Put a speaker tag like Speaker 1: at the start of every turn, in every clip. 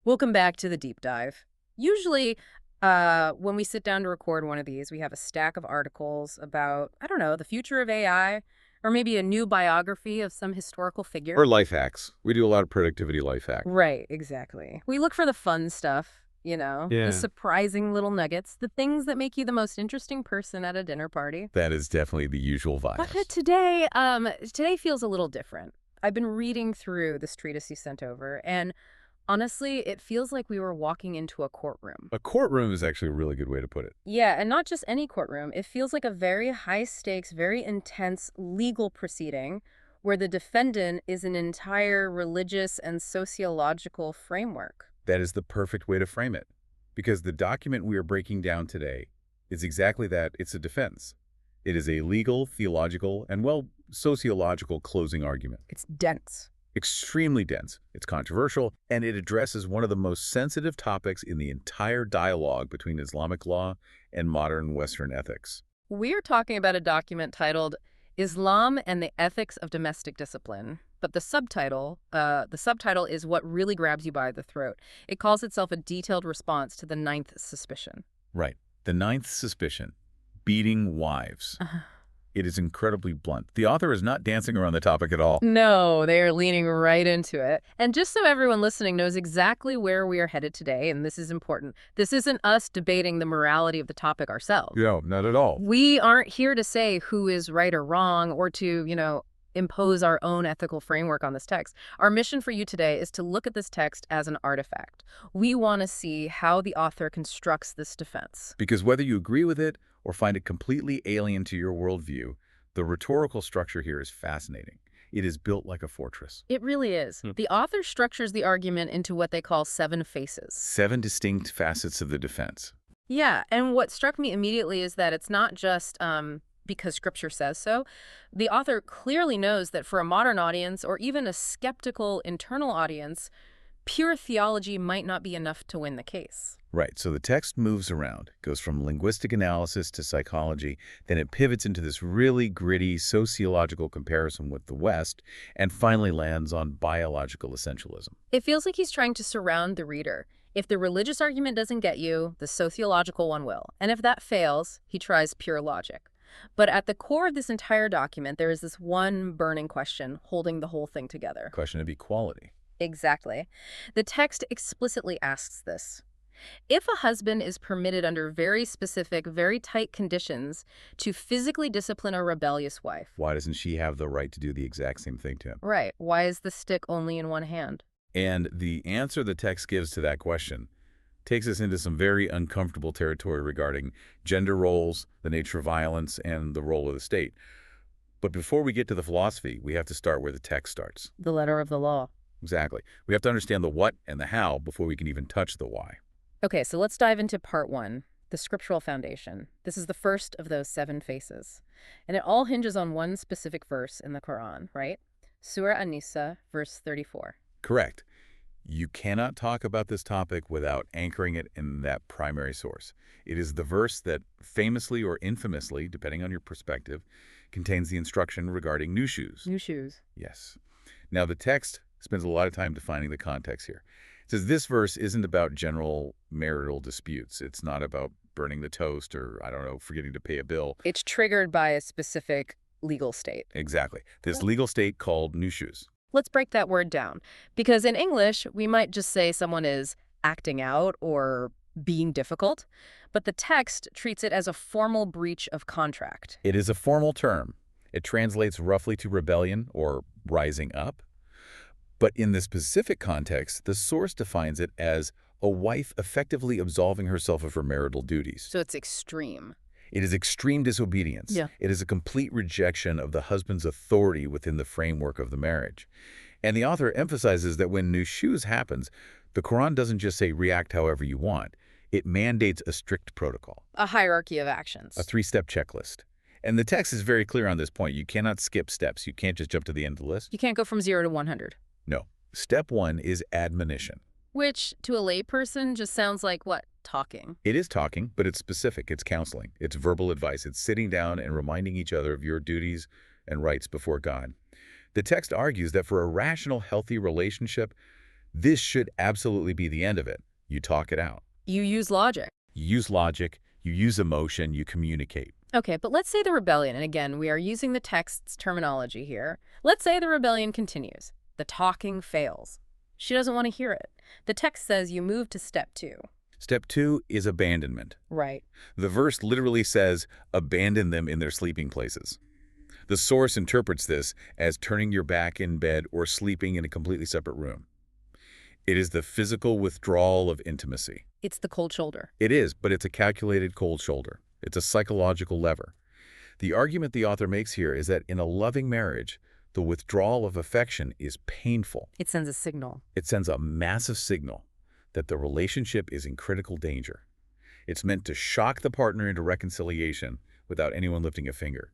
Speaker 1: Welcome back to the deep dive. Usually, when we sit down to record one of these, we have a stack of articles about, I don't know, the future of AI, or maybe a new biography of some historical figure.
Speaker 2: Or life hacks. We do a lot of productivity life hacks.
Speaker 1: Right, exactly. We look for the fun stuff, the
Speaker 2: Yeah.
Speaker 1: surprising little nuggets, the things that make you the most interesting person at a dinner party.
Speaker 2: That is definitely the usual
Speaker 1: But
Speaker 2: bias.
Speaker 1: today feels a little different. I've been reading through this treatise you sent over, and honestly, it feels like we were walking into a courtroom.
Speaker 2: A courtroom is actually a really good way to put it.
Speaker 1: Yeah, and not just any courtroom. It feels like a very high stakes, very intense legal proceeding where the defendant is an entire religious and sociological framework.
Speaker 2: That is the perfect way to frame it. Because the document we are breaking down today is exactly that. It's a defense. It is a legal, theological, and, well, sociological closing argument.
Speaker 1: It's dense.
Speaker 2: Extremely dense, it's controversial, and it addresses one of the most sensitive topics in the entire dialogue between Islamic law and modern Western ethics.
Speaker 1: We're talking about a document titled Islam and the Ethics of Domestic Discipline. But the subtitle is what really grabs you by the throat. It calls itself a detailed response to the ninth suspicion.
Speaker 2: Right. The ninth suspicion, beating wives. It is incredibly blunt. The author is not dancing around the topic at all.
Speaker 1: No, they are leaning right into it. And just so everyone listening knows exactly where we are headed today, and this is important, this isn't us debating the morality of the topic ourselves.
Speaker 2: No, not at all.
Speaker 1: We aren't here to say who is right or wrong or to, impose our own ethical framework on this text. Our mission for you today is to look at this text as an artifact. We want to see how the author constructs this defense.
Speaker 2: Because whether you agree with it or find it completely alien to your worldview, the rhetorical structure here is fascinating. It is built like a fortress.
Speaker 1: It really is. The author structures the argument into what they call 7 faces.
Speaker 2: 7 distinct facets of the defense.
Speaker 1: Yeah, and what struck me immediately is that it's not just because scripture says so. The author clearly knows that for a modern audience or even a skeptical internal audience, pure theology might not be enough to win the case.
Speaker 2: Right, so the text moves around, goes from linguistic analysis to psychology, then it pivots into this really gritty sociological comparison with the West, and finally lands on biological essentialism.
Speaker 1: It feels like he's trying to surround the reader. If the religious argument doesn't get you, the sociological one will. And if that fails, he tries pure logic. But at the core of this entire document, there is this one burning question holding the whole thing together.
Speaker 2: Question of equality.
Speaker 1: Exactly. The text explicitly asks this. If a husband is permitted under very specific, very tight conditions to physically discipline a rebellious wife,
Speaker 2: Why doesn't she have the right to do the exact same thing to him?
Speaker 1: right, why is the stick only in one hand?
Speaker 2: And the answer the text gives to that question takes us into some very uncomfortable territory regarding gender roles, the nature of violence, and the role of the state. But before we get to the philosophy, we have to start where the text starts.
Speaker 1: The letter of the law.
Speaker 2: Exactly. We have to understand the what and the how before we can even touch the why.
Speaker 1: Okay, so let's dive into part 1, the scriptural foundation. This is the first of those 7 faces. And it all hinges on one specific verse in the Quran, right? Surah An-Nisa, verse 34.
Speaker 2: Correct. You cannot talk about this topic without anchoring it in that primary source. It is the verse that famously or infamously, depending on your perspective, contains the instruction regarding new shoes.
Speaker 1: New shoes.
Speaker 2: Yes. Now, the text spends a lot of time defining the context here. It says this verse isn't about general marital disputes. It's not about burning the toast or, I don't know, forgetting to pay a bill.
Speaker 1: It's triggered by a specific legal state.
Speaker 2: Exactly. This legal state called nushuz.
Speaker 1: Let's break that word down. Because in English, we might just say someone is acting out or being difficult, but the text treats it as a formal breach of contract.
Speaker 2: It is a formal term. It translates roughly to rebellion or rising up. But in the specific context, the source defines it as a wife effectively absolving herself of her marital duties.
Speaker 1: So it's extreme.
Speaker 2: It is extreme disobedience.
Speaker 1: Yeah.
Speaker 2: It is a complete rejection of the husband's authority within the framework of the marriage. And the author emphasizes that when nushuz happens, the Quran doesn't just say react however you want. It mandates a strict protocol,
Speaker 1: A hierarchy of actions.
Speaker 2: a 3-step checklist. And the text is very clear on this point. You cannot skip steps. You can't just jump to the end of the list.
Speaker 1: You can't go from 0 to 100.
Speaker 2: No. Step 1 is admonition.
Speaker 1: Which, to a layperson, just sounds like, what, talking?
Speaker 2: It is talking, but it's specific. It's counseling. It's verbal advice. It's sitting down and reminding each other of your duties and rights before God. The text argues that for a rational, healthy relationship, This should absolutely be the end of it. You talk it out.
Speaker 1: You use logic.
Speaker 2: You use logic, you use emotion, you communicate.
Speaker 1: Okay, but let's say the rebellion, and again, we are using the text's terminology here. Let's say the rebellion continues. The talking fails. She doesn't want to hear it. The text says you move to step 2.
Speaker 2: Step 2 is abandonment.
Speaker 1: Right.
Speaker 2: The verse literally says, abandon them in their sleeping places. The source interprets this as turning your back in bed or sleeping in a completely separate room. It is the physical withdrawal of intimacy.
Speaker 1: It's the cold shoulder.
Speaker 2: It is, but it's a calculated cold shoulder. It's a psychological lever. The argument the author makes here is that in a loving marriage, the withdrawal of affection is painful.
Speaker 1: It sends a signal.
Speaker 2: It sends a massive signal that the relationship is in critical danger. It's meant to shock the partner into reconciliation without anyone lifting a finger.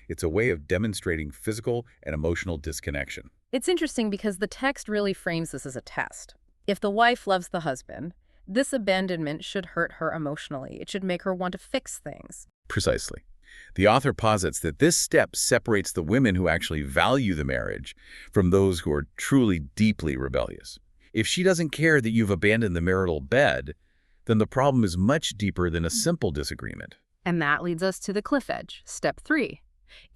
Speaker 2: It's a way of demonstrating physical and emotional disconnection.
Speaker 1: It's interesting because the text really frames this as a test. If the wife loves the husband, this abandonment should hurt her emotionally. It should make her want to fix things.
Speaker 2: Precisely. The author posits that this step separates the women who actually value the marriage from those who are truly deeply rebellious. If she doesn't care that you've abandoned the marital bed, then the problem is much deeper than a simple disagreement.
Speaker 1: And that leads us to the cliff edge, step 3.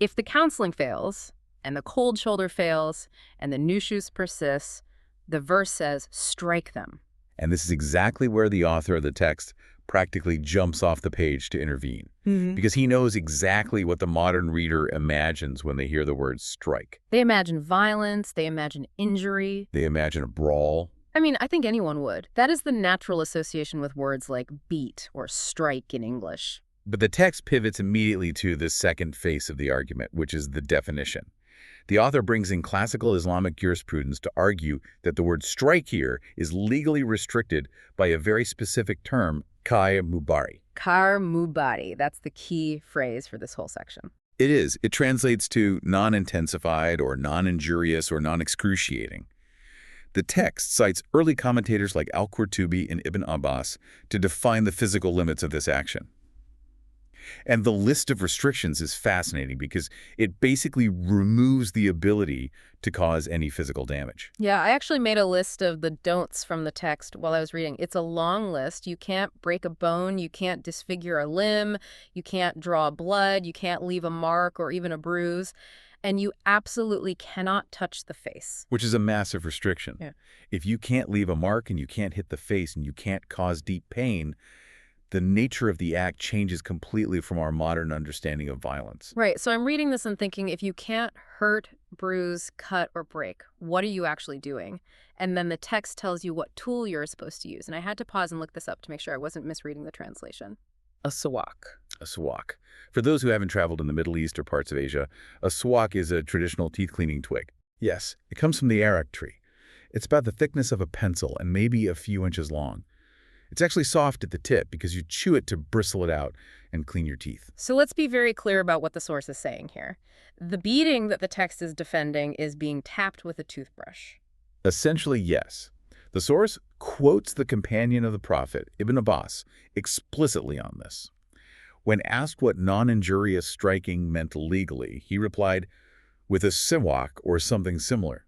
Speaker 1: If the counseling fails, and the cold shoulder fails, and the nuisance persists, the verse says, strike them.
Speaker 2: And this is exactly where the author of the text practically jumps off the page to intervene, because he knows exactly what the modern reader imagines when they hear the word strike.
Speaker 1: They imagine violence, they imagine injury.
Speaker 2: They imagine a brawl.
Speaker 1: I mean, I think anyone would. That is the natural association with words like beat or strike in English.
Speaker 2: But the text pivots immediately to the second face of the argument, which is the definition. The author brings in classical Islamic jurisprudence to argue that the word strike here is legally restricted by a very specific term, Kar Mubari.
Speaker 1: Kar Mubari, that's the key phrase for this whole section.
Speaker 2: It is. It translates to non-intensified or non-injurious or non-excruciating. The text cites early commentators like Al-Qurtubi and Ibn Abbas to define the physical limits of this action. And the list of restrictions is fascinating because it basically removes the ability to cause any physical damage.
Speaker 1: Yeah, I actually made a list of the don'ts from the text while I was reading. It's a long list. You can't break a bone, you can't disfigure a limb, you can't draw blood, you can't leave a mark or even a bruise, and you absolutely cannot touch the face.
Speaker 2: Which is a massive restriction.
Speaker 1: Yeah.
Speaker 2: If you can't leave a mark and you can't hit the face and you can't cause deep pain, the nature of the act changes completely from our modern understanding of violence.
Speaker 1: Right, so I'm reading this and thinking, if you can't hurt, bruise, cut, or break, what are you actually doing? And then the text tells you what tool you're supposed to use. And I had to pause and look this up to make sure I wasn't misreading the translation. A sawak.
Speaker 2: A sawak. For those who haven't traveled in the Middle East or parts of Asia, a sawak is a traditional teeth-cleaning twig. Yes, it comes from the arak tree. It's about the thickness of a pencil and maybe a few inches long. It's actually soft at the tip because you chew it to bristle it out and clean your teeth.
Speaker 1: So let's be very clear about what the source is saying here. The beating that the text is defending is being tapped with a toothbrush.
Speaker 2: Essentially, yes. The source quotes the companion of the Prophet, Ibn Abbas, explicitly on this. When asked what non-injurious striking meant legally, he replied, with a siwak or something similar.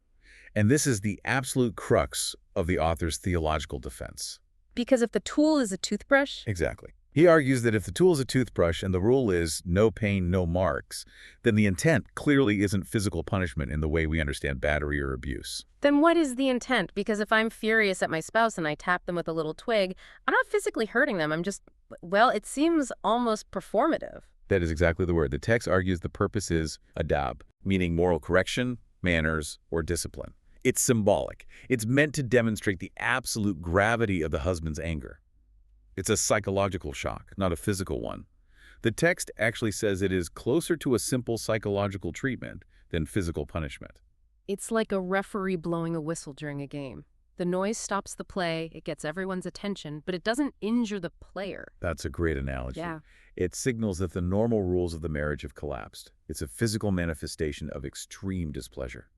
Speaker 2: And this is the absolute crux of the author's theological defense.
Speaker 1: Because if the tool is a toothbrush...
Speaker 2: Exactly. He argues that if the tool is a toothbrush and the rule is no pain, no marks, then the intent clearly isn't physical punishment in the way we understand battery or abuse.
Speaker 1: Then what is the intent? Because if I'm furious at my spouse and I tap them with a little twig, I'm not physically hurting them. I'm just, well, it seems almost performative.
Speaker 2: That is exactly the word. The text argues the purpose is adab, meaning moral correction, manners, or discipline. It's symbolic. It's meant to demonstrate the absolute gravity of the husband's anger. It's a psychological shock, not a physical one. The text actually says it is closer to a simple psychological treatment than physical punishment.
Speaker 1: It's like a referee blowing a whistle during a game. The noise stops the play, it gets everyone's attention, but it doesn't injure the player.
Speaker 2: That's a great analogy.
Speaker 1: Yeah.
Speaker 2: It signals that the normal rules of the marriage have collapsed. It's a physical manifestation of extreme displeasure.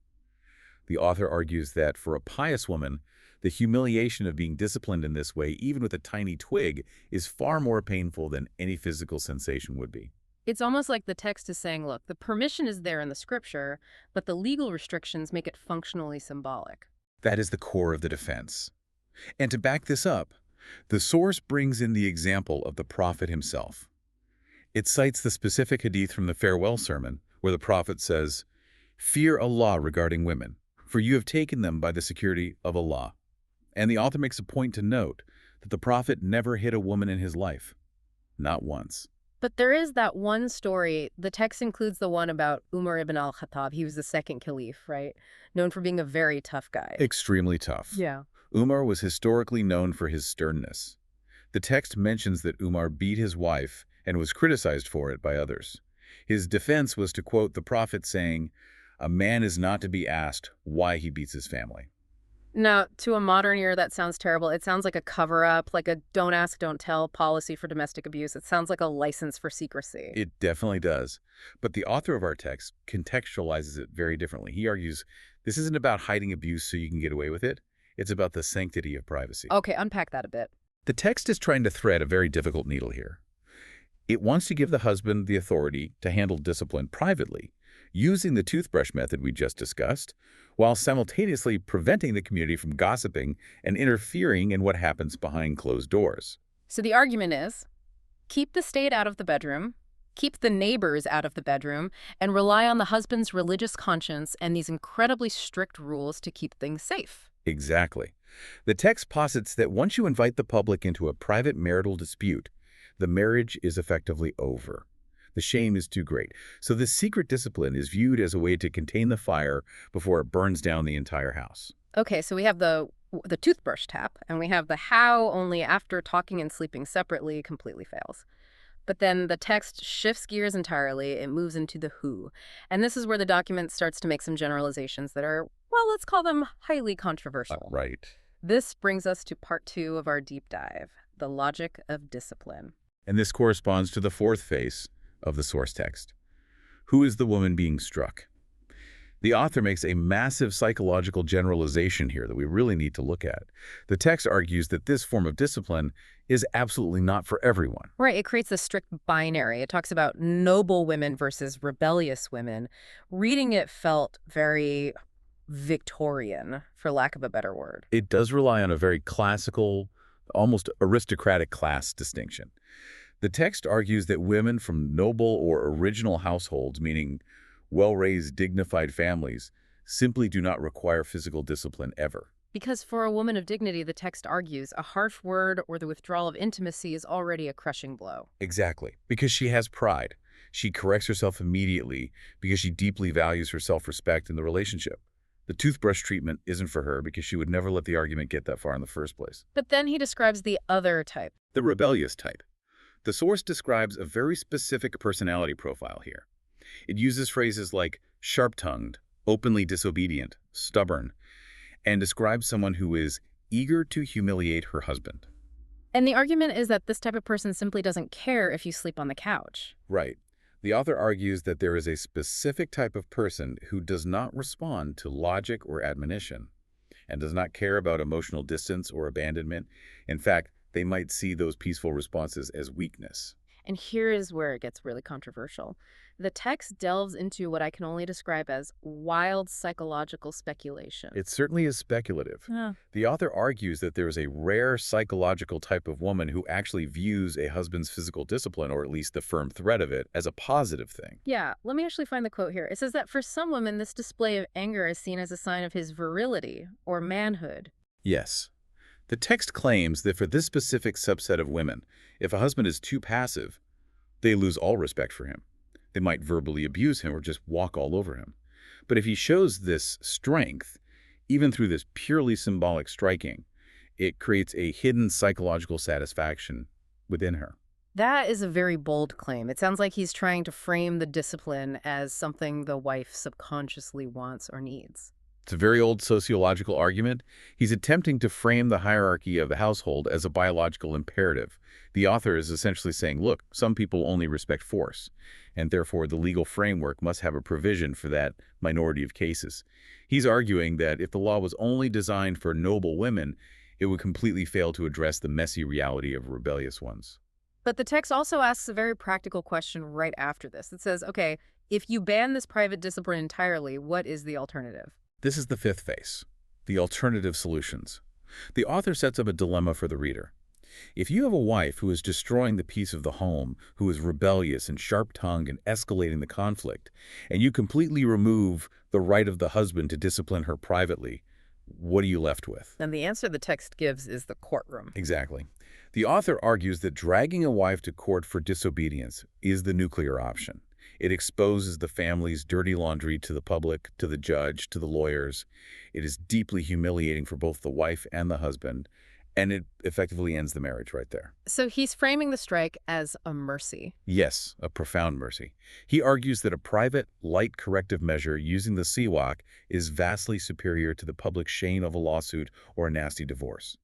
Speaker 2: The author argues that for a pious woman, the humiliation of being disciplined in this way, even with a tiny twig, is far more painful than any physical sensation would be.
Speaker 1: It's almost like the text is saying, look, the permission is there in the scripture, but the legal restrictions make it functionally symbolic.
Speaker 2: That is the core of the defense. And to back this up, the source brings in the example of the prophet himself. It cites the specific hadith from the farewell sermon, where the prophet says, "Fear Allah regarding women, for you have taken them by the security of Allah." And the author makes a point to note that the prophet never hit a woman in his life. Not once.
Speaker 1: But there is that one story. The text includes the one about Umar ibn al-Khattab. He was the second caliph, right? Known for being a very tough guy.
Speaker 2: Extremely tough.
Speaker 1: Yeah.
Speaker 2: Umar was historically known for his sternness. The text mentions that Umar beat his wife and was criticized for it by others. His defense was to quote the prophet saying, "A man is not to be asked why he beats his family."
Speaker 1: Now, to a modern ear, that sounds terrible. It sounds like a cover-up, like a don't ask, don't tell policy for domestic abuse. It sounds like a license for secrecy.
Speaker 2: It definitely does. But the author of our text contextualizes it very differently. He argues this isn't about hiding abuse so you can get away with it. It's about the sanctity of privacy.
Speaker 1: Okay, unpack that a bit.
Speaker 2: The text is trying to thread a very difficult needle here. It wants to give the husband the authority to handle discipline privately, using the toothbrush method we just discussed, while simultaneously preventing the community from gossiping and interfering in what happens behind closed doors.
Speaker 1: So the argument is, keep the state out of the bedroom, keep the neighbors out of the bedroom, and rely on the husband's religious conscience and these incredibly strict rules to keep things safe.
Speaker 2: Exactly. The text posits that once you invite the public into a private marital dispute, the marriage is effectively over. The shame is too great. So this secret discipline is viewed as a way to contain the fire before it burns down the entire house.
Speaker 1: Okay, so we have the toothbrush tap, and we have the how only after talking and sleeping separately completely fails. But then the text shifts gears entirely. It moves into the who. And this is where the document starts to make some generalizations that are, well, let's call them highly controversial.
Speaker 2: Right.
Speaker 1: This brings us to part 2 of our deep dive, the logic of discipline.
Speaker 2: And this corresponds to the fourth phase of the source text. Who is the woman being struck? The author makes a massive psychological generalization here that we really need to look at. The text argues that this form of discipline is absolutely not for everyone.
Speaker 1: Right, it creates a strict binary. It talks about noble women versus rebellious women. Reading it felt very Victorian, for lack of a better word.
Speaker 2: It does rely on a very classical, almost aristocratic class distinction. The text argues that women from noble or original households, meaning well-raised, dignified families, simply do not require physical discipline ever.
Speaker 1: Because for a woman of dignity, the text argues, a harsh word or the withdrawal of intimacy is already a crushing blow.
Speaker 2: Exactly. Because she has pride. She corrects herself immediately because she deeply values her self-respect in the relationship. The toothbrush treatment isn't for her because she would never let the argument get that far in the first place.
Speaker 1: But then he describes the other type.
Speaker 2: The rebellious type. The source describes a very specific personality profile here. It uses phrases like sharp-tongued, openly disobedient, stubborn, and describes someone who is eager to humiliate her husband.
Speaker 1: And the argument is that this type of person simply doesn't care if you sleep on the couch.
Speaker 2: Right. The author argues that there is a specific type of person who does not respond to logic or admonition and does not care about emotional distance or abandonment. In fact, they might see those peaceful responses as weakness.
Speaker 1: And here is where it gets really controversial. The text delves into what I can only describe as wild psychological speculation.
Speaker 2: It certainly is speculative.
Speaker 1: Yeah.
Speaker 2: The author argues that there is a rare psychological type of woman who actually views a husband's physical discipline, or at least the firm threat of it, as a positive thing.
Speaker 1: Yeah, let me actually find the quote here. It says that for some women, this display of anger is seen as a sign of his virility or manhood.
Speaker 2: Yes. The text claims that for this specific subset of women, if a husband is too passive, they lose all respect for him. They might verbally abuse him or just walk all over him. But if he shows this strength, even through this purely symbolic striking, it creates a hidden psychological satisfaction within her.
Speaker 1: That is a very bold claim. It sounds like he's trying to frame the discipline as something the wife subconsciously wants or needs.
Speaker 2: It's a very old sociological argument. He's attempting to frame the hierarchy of the household as a biological imperative. The author is essentially saying, look, some people only respect force, and therefore the legal framework must have a provision for that minority of cases. He's arguing that if the law was only designed for noble women, it would completely fail to address the messy reality of rebellious ones.
Speaker 1: But the text also asks a very practical question right after this. It says, okay, if you ban this private discipline entirely, what is the alternative?
Speaker 2: This is the fifth phase. the alternative solutions. The author sets up a dilemma for the reader. If you have a wife who is destroying the peace of the home, who is rebellious and sharp-tongued and escalating the conflict, and you completely remove the right of the husband to discipline her privately, what are you left with?
Speaker 1: And the answer the text gives is the courtroom.
Speaker 2: Exactly. The author argues that dragging a wife to court for disobedience is the nuclear option. It exposes the family's dirty laundry to the public, to the judge, to the lawyers. It is deeply humiliating for both the wife and the husband, and it effectively ends the marriage right there.
Speaker 1: So he's framing the strike as a mercy.
Speaker 2: Yes, a profound mercy. He argues that a private, light corrective measure using the CWOC is vastly superior to the public shame of a lawsuit or a nasty divorce.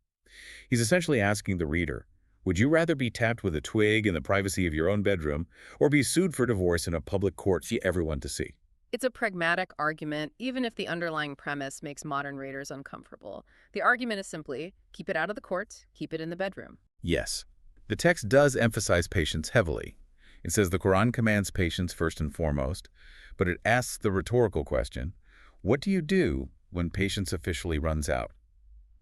Speaker 2: He's essentially asking the reader, would you rather be tapped with a twig in the privacy of your own bedroom or be sued for divorce in a public court for everyone to see?
Speaker 1: It's a pragmatic argument, even if the underlying premise makes modern readers uncomfortable. The argument is simply, keep it out of the courts, keep it in the bedroom.
Speaker 2: Yes. The text does emphasize patience heavily. It says the Quran commands patience first and foremost, but it asks the rhetorical question, what do you do when patience officially runs out?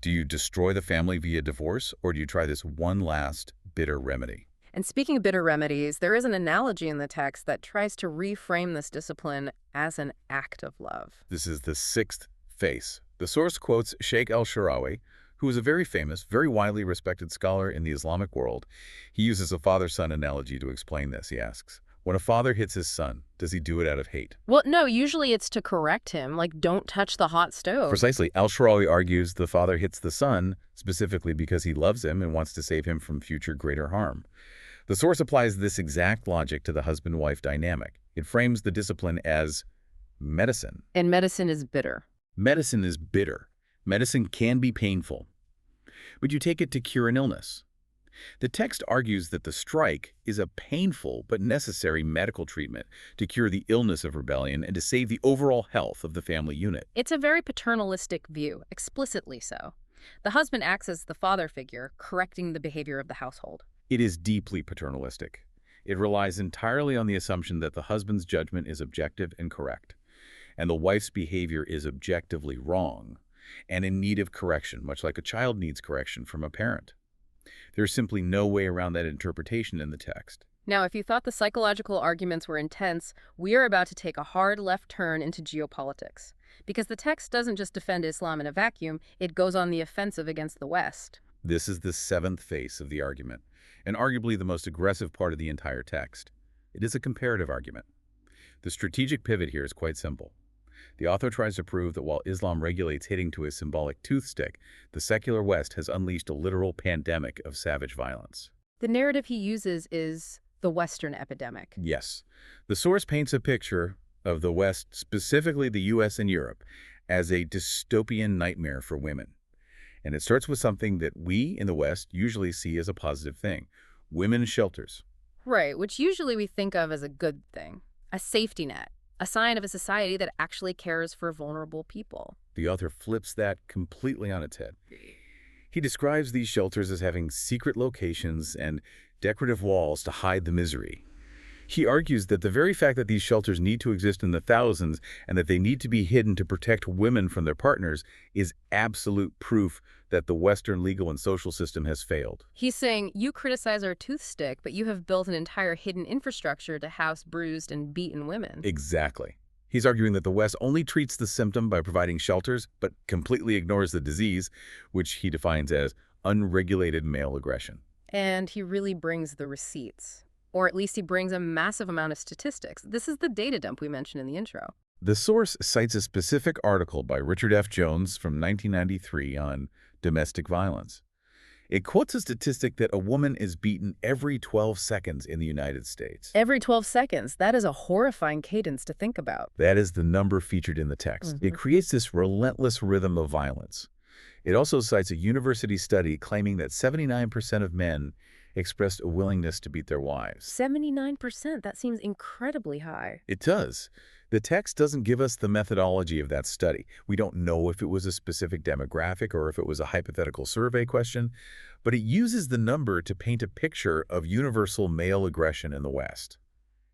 Speaker 2: Do you destroy the family via divorce, or do you try this one last bitter remedy?
Speaker 1: And speaking of bitter remedies, there is an analogy in the text that tries to reframe this discipline as an act of love.
Speaker 2: This is the sixth face. The source quotes Sheikh al-Sharawi, who is a very famous, very widely respected scholar in the Islamic world. He uses a father-son analogy to explain this. He asks, when a father hits his son, does he do it out of hate?
Speaker 1: Well, no, usually it's to correct him, like don't touch the hot stove.
Speaker 2: Precisely. Al-Sharawi argues the father hits the son specifically because he loves him and wants to save him from future greater harm. The source applies this exact logic to the husband-wife dynamic. It frames the discipline as medicine.
Speaker 1: And medicine is bitter.
Speaker 2: Medicine is bitter. Medicine can be painful, but you take it to cure an illness. The text argues that the strike is a painful but necessary medical treatment to cure the illness of rebellion and to save the overall health of the family unit.
Speaker 1: It's a very paternalistic view, explicitly so. The husband acts as the father figure, correcting the behavior of the household.
Speaker 2: It is deeply paternalistic. It relies entirely on the assumption that the husband's judgment is objective and correct, and the wife's behavior is objectively wrong and in need of correction, much like a child needs correction from a parent. There's simply no way around that interpretation in the text.
Speaker 1: Now, if you thought the psychological arguments were intense, we are about to take a hard left turn into geopolitics. Because the text doesn't just defend Islam in a vacuum, it goes on the offensive against the West.
Speaker 2: This is the seventh face of the argument, and arguably the most aggressive part of the entire text. It is a comparative argument. The strategic pivot here is quite simple. The author tries to prove that while Islam regulates hitting to a symbolic toothstick, the secular West has unleashed a literal pandemic of savage violence.
Speaker 1: The narrative he uses is the Western epidemic.
Speaker 2: Yes. The source paints a picture of the West, specifically the U.S. and Europe, as a dystopian nightmare for women. And it starts with something that we in the West usually see as a positive thing: women's shelters.
Speaker 1: Right, which usually we think of as a good thing, a safety net, a sign of a society that actually cares for vulnerable people.
Speaker 2: The author flips that completely on its head. He describes these shelters as having secret locations and decorative walls to hide the misery. He argues that the very fact that these shelters need to exist in the thousands and that they need to be hidden to protect women from their partners is absolute proof that the Western legal and social system has failed.
Speaker 1: He's saying, you criticize our toothstick, but you have built an entire hidden infrastructure to house bruised and beaten women.
Speaker 2: Exactly. He's arguing that the West only treats the symptom by providing shelters, but completely ignores the disease, which he defines as unregulated male aggression.
Speaker 1: And he really brings the receipts. Or at least he brings a massive amount of statistics. This is the data dump we mentioned in the intro.
Speaker 2: The source cites a specific article by Richard F. Jones from 1993 on domestic violence. It quotes a statistic that a woman is beaten every 12 seconds in the United States.
Speaker 1: Every 12 seconds. That is a horrifying cadence to think about.
Speaker 2: That is the number featured in the text. It creates this relentless rhythm of violence. It also cites a university study claiming that 79% of men expressed a willingness to beat their wives.
Speaker 1: 79%? That seems incredibly high.
Speaker 2: It does. The text doesn't give us the methodology of that study. We don't know if it was a specific demographic or if it was a hypothetical survey question, but it uses the number to paint a picture of universal male aggression in the West.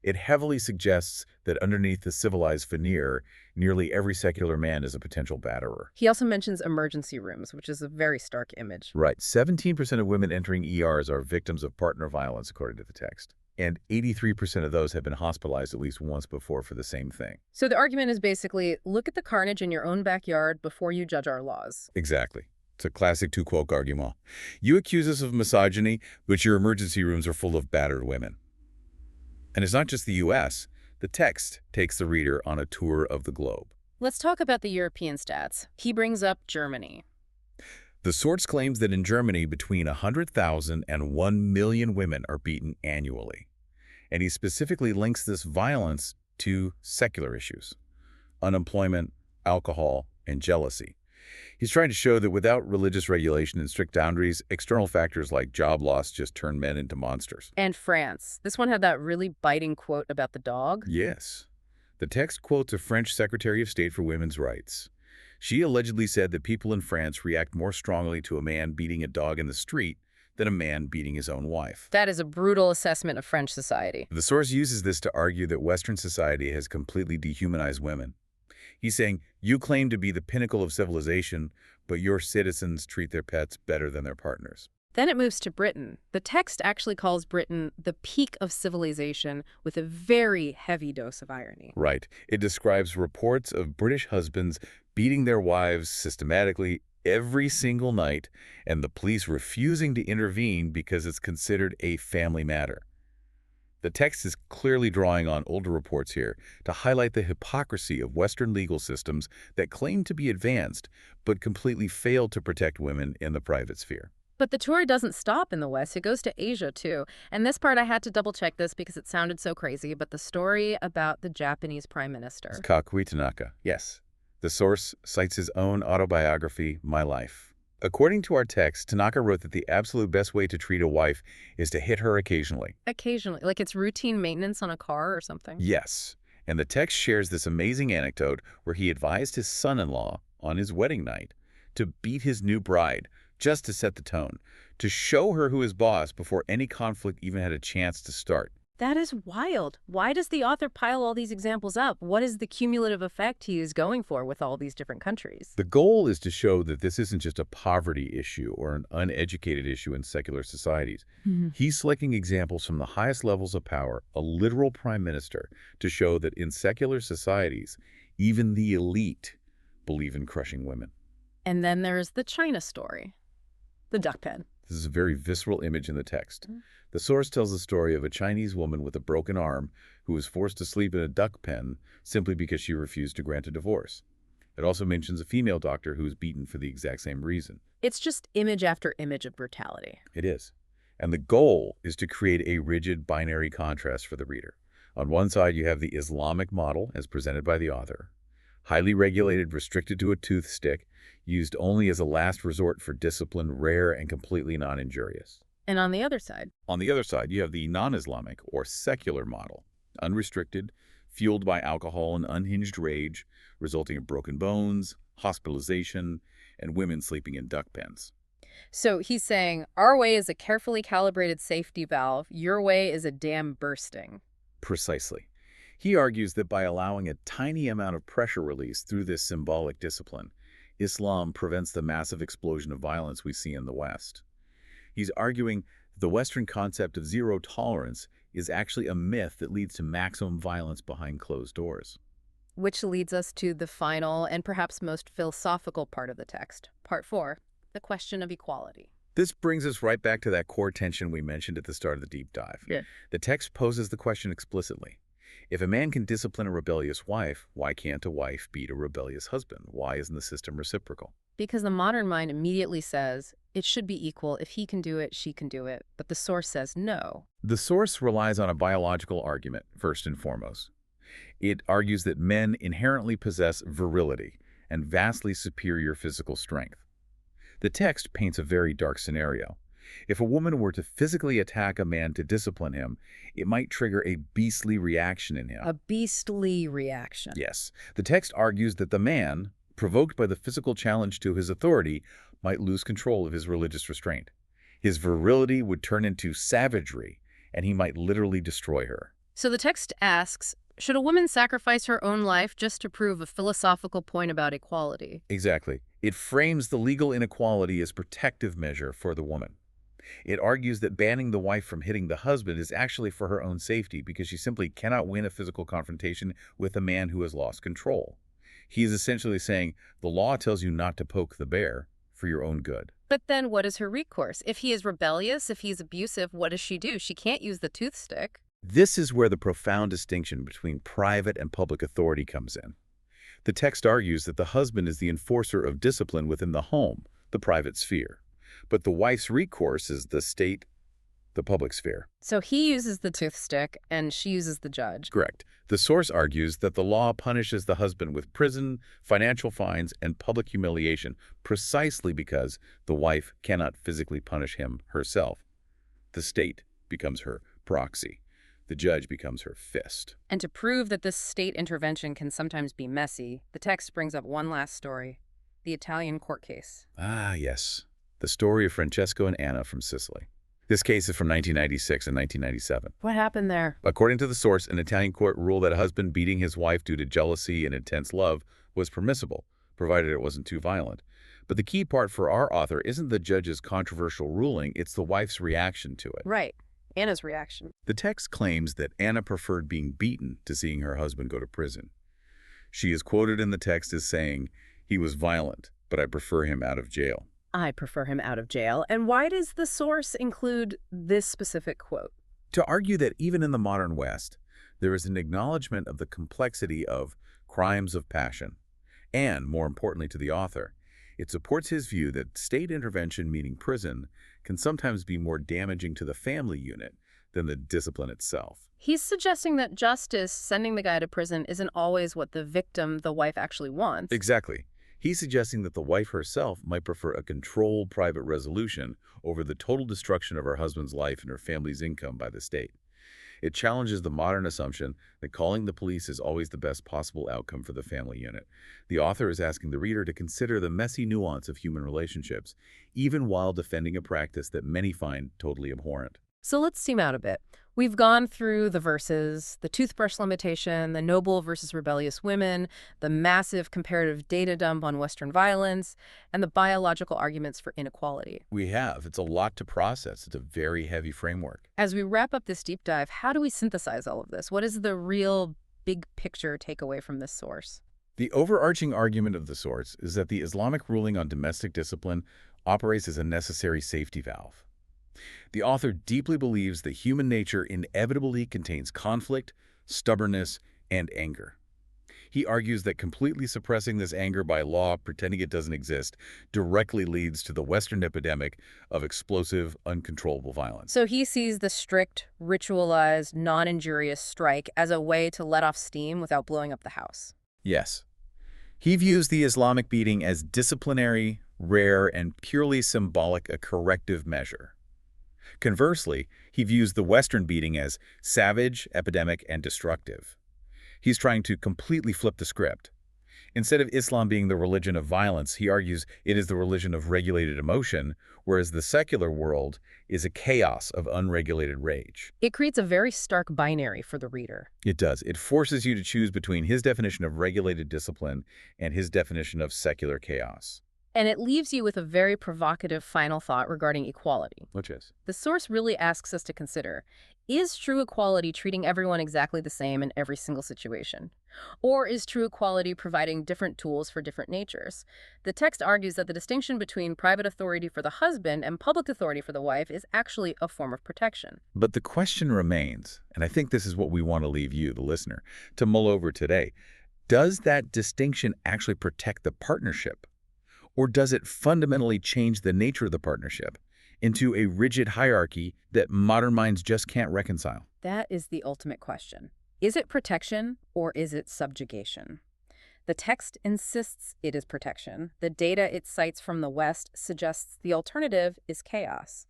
Speaker 2: It heavily suggests that underneath the civilized veneer, nearly every secular man is a potential batterer.
Speaker 1: He also mentions emergency rooms, which is a very stark image.
Speaker 2: Right. 17% of women entering ERs are victims of partner violence, according to the text. And 83% of those have been hospitalized at least once before for the same thing.
Speaker 1: So the argument is basically, look at the carnage in your own backyard before you judge our laws.
Speaker 2: Exactly. It's a classic two-quote argument. You accuse us of misogyny, but your emergency rooms are full of battered women. And it's not just the U.S. The text takes the reader on a tour of the globe.
Speaker 1: Let's talk about the European stats. He brings up Germany.
Speaker 2: The source claims that in Germany, between 100,000 and 1 million women are beaten annually. And he specifically links this violence to secular issues: unemployment, alcohol, and jealousy. He's trying to show that without religious regulation and strict boundaries, external factors like job loss just turn men into monsters.
Speaker 1: And France. This one had that really biting quote about the dog.
Speaker 2: Yes. The text quotes a French Secretary of State for Women's Rights. She allegedly said that people in France react more strongly to a man beating a dog in the street than a man beating his own wife.
Speaker 1: That is a brutal assessment of French society.
Speaker 2: The source uses this to argue that Western society has completely dehumanized women. He's saying, you claim to be the pinnacle of civilization, but your citizens treat their pets better than their partners.
Speaker 1: Then it moves to Britain. The text actually calls Britain the peak of civilization with a very heavy dose of irony.
Speaker 2: Right. It describes reports of British husbands beating their wives systematically every single night, and the police refusing to intervene because it's considered a family matter. The text is clearly drawing on older reports here to highlight the hypocrisy of Western legal systems that claim to be advanced, but completely fail to protect women in the private sphere.
Speaker 1: But the tour doesn't stop in the West. It goes to Asia, too. And this part, I had to double-check this because it sounded so crazy, but the story about the Japanese prime minister.
Speaker 2: Kakui Tanaka, yes. The source cites his own autobiography, My Life. According to our text, Tanaka wrote that the absolute best way to treat a wife is to hit her occasionally.
Speaker 1: Occasionally, like it's routine maintenance on a car or something.
Speaker 2: Yes. And the text shares this amazing anecdote where he advised his son-in-law on his wedding night to beat his new bride just to set the tone, to show her who is boss before any conflict even had a chance to start.
Speaker 1: That is wild. Why does the author pile all these examples up? What is the cumulative effect he is going for with all these different countries?
Speaker 2: The goal is to show that this isn't just a poverty issue or an uneducated issue in secular societies. He's selecting examples from the highest levels of power, a literal prime minister, to show that in secular societies, even the elite believe in crushing women.
Speaker 1: And then there's the China story, the duck pen.
Speaker 2: This is a very visceral image in the text. The source tells the story of a Chinese woman with a broken arm who was forced to sleep in a duck pen simply because she refused to grant a divorce. It also mentions a female doctor who was beaten for the exact same reason.
Speaker 1: It's just image after image of brutality.
Speaker 2: It is. And the goal is to create a rigid binary contrast for the reader. On one side, you have the Islamic model as presented by the author, highly regulated, restricted to a tooth stick, used only as a last resort for discipline, rare and completely non-injurious.
Speaker 1: And on the other side?
Speaker 2: On the other side, you have the non-Islamic or secular model, unrestricted, fueled by alcohol and unhinged rage, resulting in broken bones, hospitalization, and women sleeping in duck pens.
Speaker 1: So he's saying, our way is a carefully calibrated safety valve, your way is a dam bursting.
Speaker 2: Precisely. He argues that by allowing a tiny amount of pressure release through this symbolic discipline, Islam prevents the massive explosion of violence we see in the West. He's arguing the Western concept of zero tolerance is actually a myth that leads to maximum violence behind closed doors.
Speaker 1: Which leads us to the final and perhaps most philosophical part of the text, part 4, the question of equality.
Speaker 2: This brings us right back to that core tension we mentioned at the start of the deep dive.
Speaker 1: Yeah.
Speaker 2: The text poses the question explicitly. If a man can discipline a rebellious wife, why can't a wife beat a rebellious husband? Why isn't the system reciprocal?
Speaker 1: Because the modern mind immediately says, it should be equal. If he can do it, she can do it. But the source says no.
Speaker 2: The source relies on a biological argument, first and foremost. It argues that men inherently possess virility and vastly superior physical strength. The text paints a very dark scenario. If a woman were to physically attack a man to discipline him, it might trigger a beastly reaction in him.
Speaker 1: A beastly reaction.
Speaker 2: Yes. The text argues that the man, provoked by the physical challenge to his authority, might lose control of his religious restraint. His virility would turn into savagery, and he might literally destroy her.
Speaker 1: So the text asks, should a woman sacrifice her own life just to prove a philosophical point about equality?
Speaker 2: Exactly. It frames the legal inequality as protective measure for the woman. It argues that banning the wife from hitting the husband is actually for her own safety because she simply cannot win a physical confrontation with a man who has lost control. He is essentially saying, the law tells you not to poke the bear for your own good.
Speaker 1: But then what is her recourse? If he is rebellious, if he's abusive, what does she do? She can't use the tooth stick.
Speaker 2: This is where the profound distinction between private and public authority comes in. The text argues that the husband is the enforcer of discipline within the home, the private sphere. But the wife's recourse is the state, the public sphere.
Speaker 1: So he uses the tooth stick and she uses the judge.
Speaker 2: Correct. The source argues that the law punishes the husband with prison, financial fines, and public humiliation precisely because the wife cannot physically punish him herself. The state becomes her proxy. The judge becomes her fist.
Speaker 1: And to prove that this state intervention can sometimes be messy, the text brings up one last story, the Italian court case.
Speaker 2: Ah, yes. The story of Francesco and Anna from Sicily. This case is from 1996 and 1997.
Speaker 1: What happened there?
Speaker 2: According to the source, an Italian court ruled that a husband beating his wife due to jealousy and intense love was permissible, provided it wasn't too violent. But the key part for our author isn't the judge's controversial ruling, it's the wife's reaction to it.
Speaker 1: Right. Anna's reaction.
Speaker 2: The text claims that Anna preferred being beaten to seeing her husband go to prison. She is quoted in the text as saying, "He was violent, but I prefer him out of jail."
Speaker 1: I prefer him out of jail. And why does the source include this specific quote?
Speaker 2: To argue that even in the modern West, there is an acknowledgement of the complexity of crimes of passion. And, more importantly to the author, it supports his view that state intervention, meaning prison, can sometimes be more damaging to the family unit than the discipline itself.
Speaker 1: He's suggesting that justice, sending the guy to prison, isn't always what the victim, the wife, actually wants.
Speaker 2: Exactly. He's suggesting that the wife herself might prefer a controlled private resolution over the total destruction of her husband's life and her family's income by the state. It challenges the modern assumption that calling the police is always the best possible outcome for the family unit. The author is asking the reader to consider the messy nuance of human relationships, even while defending a practice that many find totally abhorrent.
Speaker 1: So let's zoom out a bit. We've gone through the verses, the toothbrush limitation, the noble versus rebellious women, the massive comparative data dump on Western violence, and the biological arguments for inequality.
Speaker 2: We have. It's a lot to process. It's a very heavy framework.
Speaker 1: As we wrap up this deep dive, how do we synthesize all of this? What is the real big picture takeaway from this source?
Speaker 2: The overarching argument of the source is that the Islamic ruling on domestic discipline operates as a necessary safety valve. The author deeply believes that human nature inevitably contains conflict, stubbornness, and anger. He argues that completely suppressing this anger by law, pretending it doesn't exist, directly leads to the Western epidemic of explosive, uncontrollable violence.
Speaker 1: So he sees the strict, ritualized, non-injurious strike as a way to let off steam without blowing up the house.
Speaker 2: Yes. He views the Islamic beating as disciplinary, rare, and purely symbolic, a corrective measure. Conversely, he views the Western beating as savage, epidemic, and destructive. He's trying to completely flip the script. Instead of Islam being the religion of violence, he argues it is the religion of regulated emotion, whereas the secular world is a chaos of unregulated rage.
Speaker 1: It creates a very stark binary for the reader.
Speaker 2: It does. It forces you to choose between his definition of regulated discipline and his definition of secular chaos.
Speaker 1: And it leaves you with a very provocative final thought regarding equality.
Speaker 2: Which is?
Speaker 1: The source really asks us to consider, is true equality treating everyone exactly the same in every single situation? Or is true equality providing different tools for different natures? The text argues that the distinction between private authority for the husband and public authority for the wife is actually a form of protection.
Speaker 2: But the question remains, and I think this is what we want to leave you, the listener, to mull over today. Does that distinction actually protect the partnership? Or does it fundamentally change the nature of the partnership into a rigid hierarchy that modern minds just can't reconcile?
Speaker 1: That is the ultimate question. Is it protection or is it subjugation? The text insists it is protection. The data it cites from the West suggests the alternative is chaos.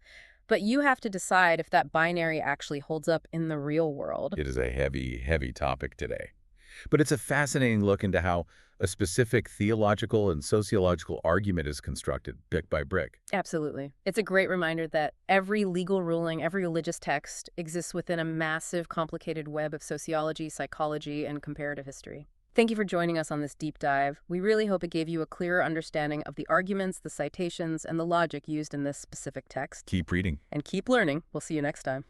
Speaker 1: But you have to decide if that binary actually holds up in the real world.
Speaker 2: It is a heavy, heavy topic today. But it's a fascinating look into how A specific theological and sociological argument is constructed, brick by brick.
Speaker 1: Absolutely. It's a great reminder that every legal ruling, every religious text exists within a massive, complicated web of sociology, psychology, and comparative history. Thank you for joining us on this deep dive. We really hope it gave you a clearer understanding of the arguments, the citations, and the logic used in this specific text.
Speaker 2: Keep reading.
Speaker 1: And keep learning. We'll see you next time.